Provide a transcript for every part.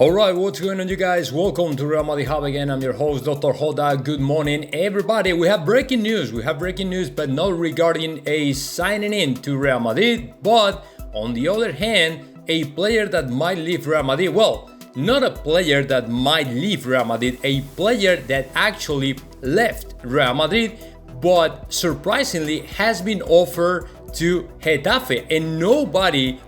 Alright, what's going on, you guys? Welcome to Madrid Hub again. I'm your host, Dr. JOTA. Good morning, everybody. We have breaking news. But not regarding a signing in to Real Madrid, but on the other hand, a player that might leave Real Madrid. Well, not a player that might leave Real Madrid, a player that actually left Real Madrid, but surprisingly has been offered to Getafe, and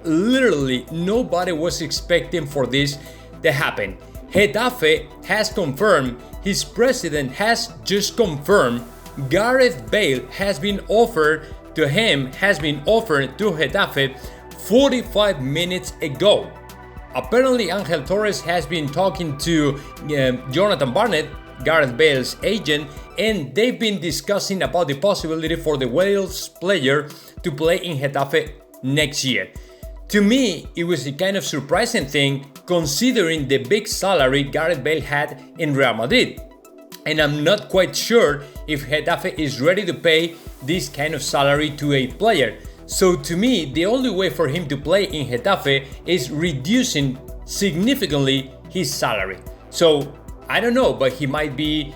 literally nobody was expecting for this to happen. Getafe has confirmed, his president has just confirmed, Gareth Bale has been offered to Getafe 45 minutes ago. Apparently Angel Torres has been talking to Jonathan Barnett, Gareth Bale's agent, and they've been discussing about the possibility for the Wales player to play in Getafe next year. To me, it was a kind of surprising thing considering the big salary Gareth Bale had in Real Madrid. And I'm not quite sure if Getafe is ready to pay this kind of salary to a player. So to me, the only way for him to play in Getafe is reducing significantly his salary. So I don't know, but he might be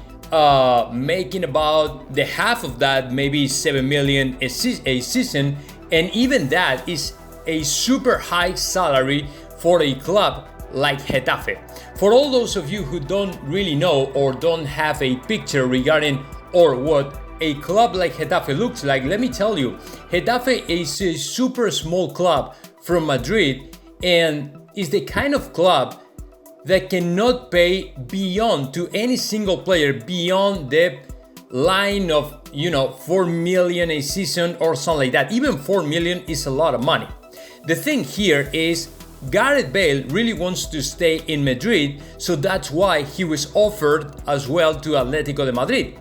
making about the half of that, maybe 7 million a season, and even that is a super high salary for a club like Getafe. For all those of you who don't really know or don't have a picture regarding or what a club like Getafe looks like, let me tell you, Getafe is a super small club from Madrid and is the kind of club that cannot pay beyond to any single player beyond the line of 4 million a season or something like that. Even 4 million is a lot of money. The thing here is Gareth Bale really wants to stay in Madrid, so that's why he was offered as well to Atletico de Madrid,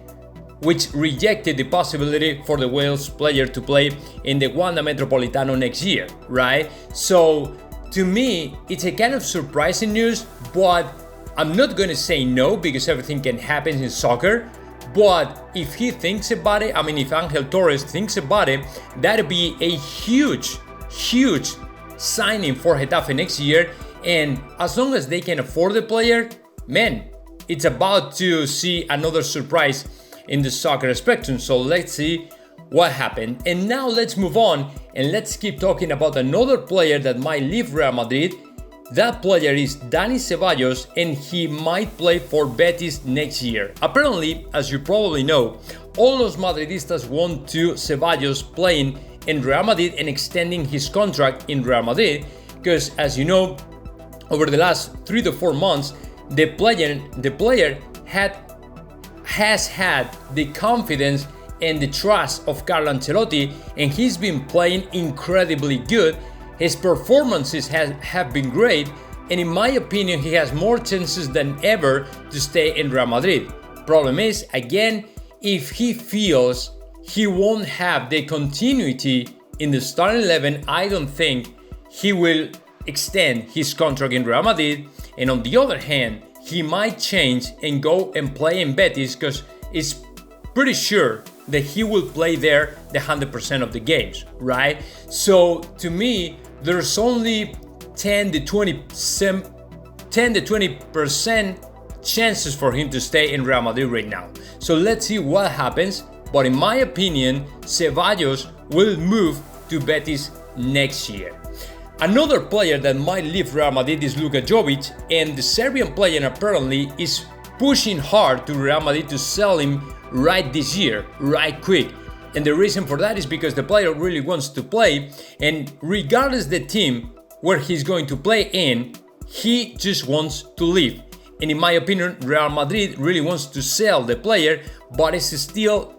which rejected the possibility for the Wales player to play in the Wanda Metropolitano next year, right? So to me, it's a kind of surprising news, but I'm not going to say no because everything can happen in soccer. But if he thinks about it, if Angel Torres thinks about it, that'd be a huge signing for Getafe next year. And as long as they can afford the player, man, it's about to see another surprise in the soccer spectrum. So let's see what happened. And now let's move on and let's keep talking about another player that might leave Real Madrid. That player is Dani Ceballos, and he might play for Betis next year. Apparently, as you probably know, all those Madridistas want to Ceballos playing in Real Madrid and extending his contract in Real Madrid, because as you know, over the last 3 to 4 months, the player has had the confidence and the trust of Carlo Ancelotti, and he's been playing incredibly good. His performances have been great, and in my opinion, he has more chances than ever to stay in Real Madrid. Problem is, again, if he feels he won't have the continuity in the starting 11, I don't think he will extend his contract in Real Madrid. And on the other hand, he might change and go and play in Betis because it's pretty sure that he will play there the 100% of the games, right? So to me, there's only 10 to 20% chances for him to stay in Real Madrid right now. So let's see what happens. But in my opinion, Ceballos will move to Betis next year. Another player that might leave Real Madrid is Luka Jovic, and the Serbian player apparently is pushing hard to Real Madrid to sell him right this year, right quick. And the reason for that is because the player really wants to play, and regardless the team where he's going to play in, he just wants to leave. And in my opinion, Real Madrid really wants to sell the player, but is still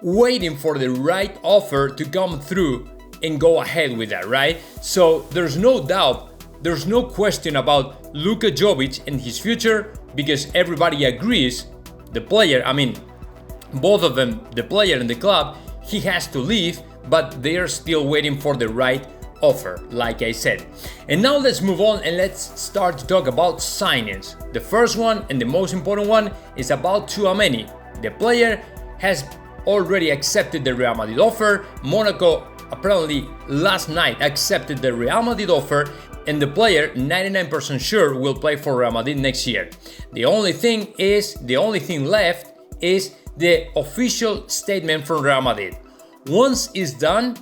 waiting for the right offer to come through and go ahead with that, right? So there's no doubt, there's no question about Luka Jovic and his future, because everybody agrees the player, both of them, the player and the club, he has to leave, but they are still waiting for the right offer, like I said. And now let's move on and let's start to talk about signings. The first one and the most important one is about Tchouameni. The player has already accepted the Real Madrid offer. Monaco apparently last night accepted the Real Madrid offer, and the player 99% sure will play for Real Madrid next year. The only thing left is the official statement from Real Madrid. Once it's done,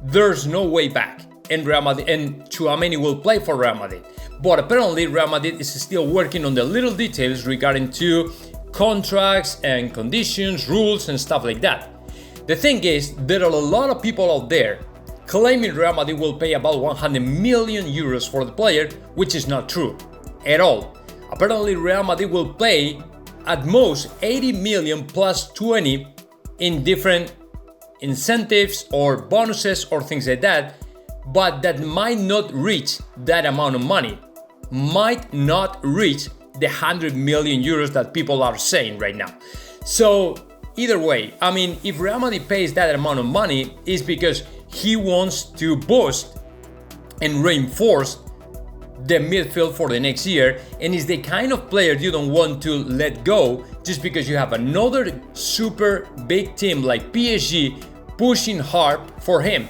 there's no way back, and Real Madrid and Tchouameni will play for Real Madrid. But apparently Real Madrid is still working on the little details regarding to contracts and conditions, rules and stuff like that. The thing is, there are a lot of people out there claiming Real Madrid will pay about 100 million euros for the player, which is not true at all. Apparently Real Madrid will pay at most 80 million plus 20 in different incentives or bonuses or things like that, but that might not reach that amount of money, might not reach the 100 million euros that people are saying right now. So either way, I mean, if Real Madrid pays that amount of money, it's because he wants to boost and reinforce the midfield for the next year, and is the kind of player you don't want to let go just because you have another super big team like PSG pushing hard for him,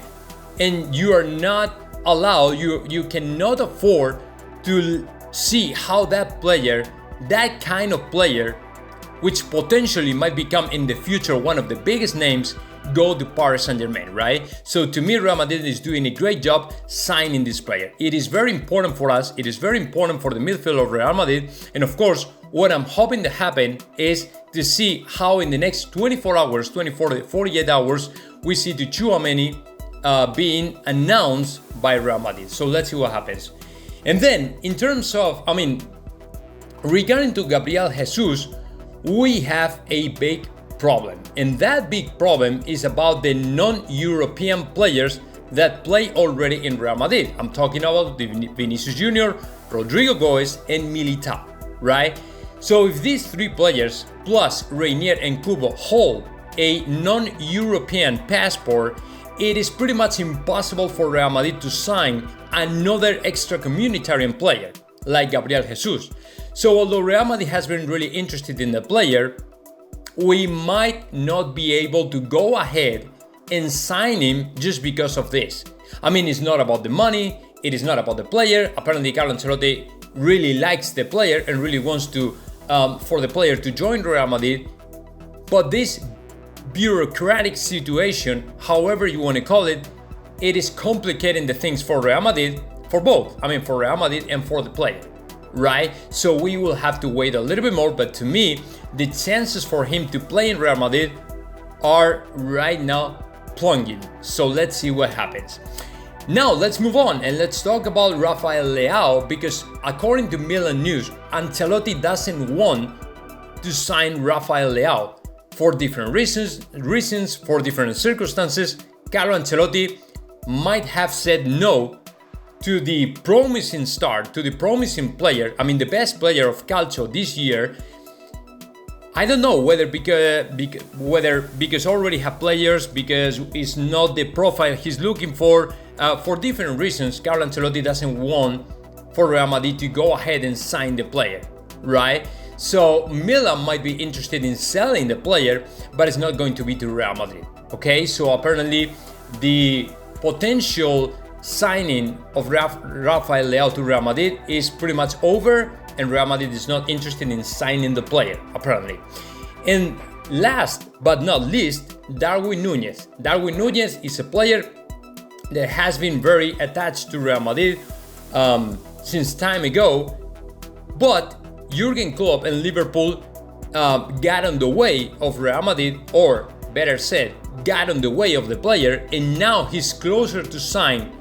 and you are not allowed, you cannot afford to see how that player, that kind of player, which potentially might become in the future one of the biggest names, go to Paris Saint-Germain, right? So to me, Real Madrid is doing a great job signing this player. It is very important for us. It is very important for the midfield of Real Madrid. And of course, what I'm hoping to happen is to see how in the next 24 hours, 24 to 48 hours, we see the Tchouameni being announced by Real Madrid. So let's see what happens. And then in terms of, regarding to Gabriel Jesus, we have a big problem, and that big problem is about the non-European players that play already in Real Madrid. I'm talking about Vinicius Jr., Rodrigo Goes, and Militao, right? So if these three players plus Reinier and Kubo hold a non-European passport, it is pretty much impossible for Real Madrid to sign another extra communitarian player like Gabriel Jesus. So although Real Madrid has been really interested in the player, we might not be able to go ahead and sign him just because of this. It's not about the money, it is not about the player. Apparently Carlo Ancelotti really likes the player and really wants to for the player to join Real Madrid. But this bureaucratic situation, however you want to call it, it is complicating the things for Real Madrid, for both. For Real Madrid and for the player, right? So we will have to wait a little bit more, but to me, the chances for him to play in Real Madrid are right now plunging. So let's see what happens. Now let's move on and let's talk about Rafael Leao, because according to Milan News, Ancelotti doesn't want to sign Rafael Leao for different reasons, for different circumstances. Carlo Ancelotti might have said no to the promising start, to the promising player, the best player of Calcio this year. I don't know whether because already have players, because it's not the profile he's looking for different reasons. Carlo Ancelotti doesn't want for Real Madrid to go ahead and sign the player, right? So Milan might be interested in selling the player, but it's not going to be to Real Madrid. Okay, so apparently the potential signing of Rafael Leao to Real Madrid is pretty much over, and Real Madrid is not interested in signing the player, apparently. And last but not least, Darwin Núñez. Darwin Núñez is a player that has been very attached to Real Madrid since time ago, but Jurgen Klopp and Liverpool got on the way of Real Madrid, or better said, got on the way of the player, and now he's closer to sign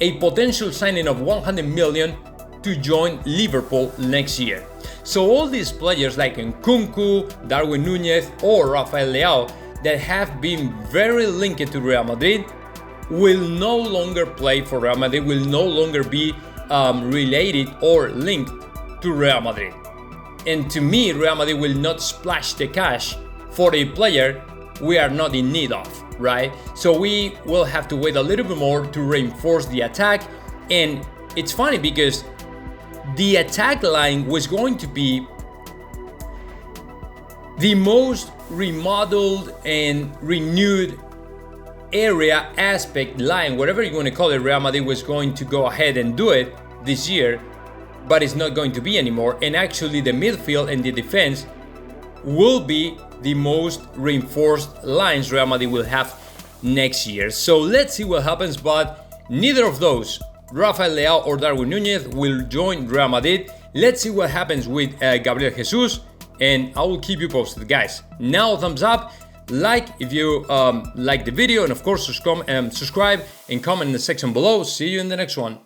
a potential signing of 100 million to join Liverpool next year. So all these players like Nkunku, Darwin Núñez or Rafael Leao that have been very linked to Real Madrid will no longer play for Real Madrid, will no longer be related or linked to Real Madrid. And to me, Real Madrid will not splash the cash for a player we are not in need of, right? So we will have to wait a little bit more to reinforce the attack. And it's funny because the attack line was going to be the most remodeled and renewed area aspect line, whatever you want to call it, Real Madrid was going to go ahead and do it this year, but it's not going to be anymore. And actually the midfield and the defense will be the most reinforced lines Real Madrid will have next year. So let's see what happens, but neither of those, Rafael Leao or Darwin Núñez, will join Real Madrid. Let's see what happens with Gabriel Jesus, and I will keep you posted, guys. Now, thumbs up, like if you like the video, and of course subscribe and comment in the section below. See you in the next one.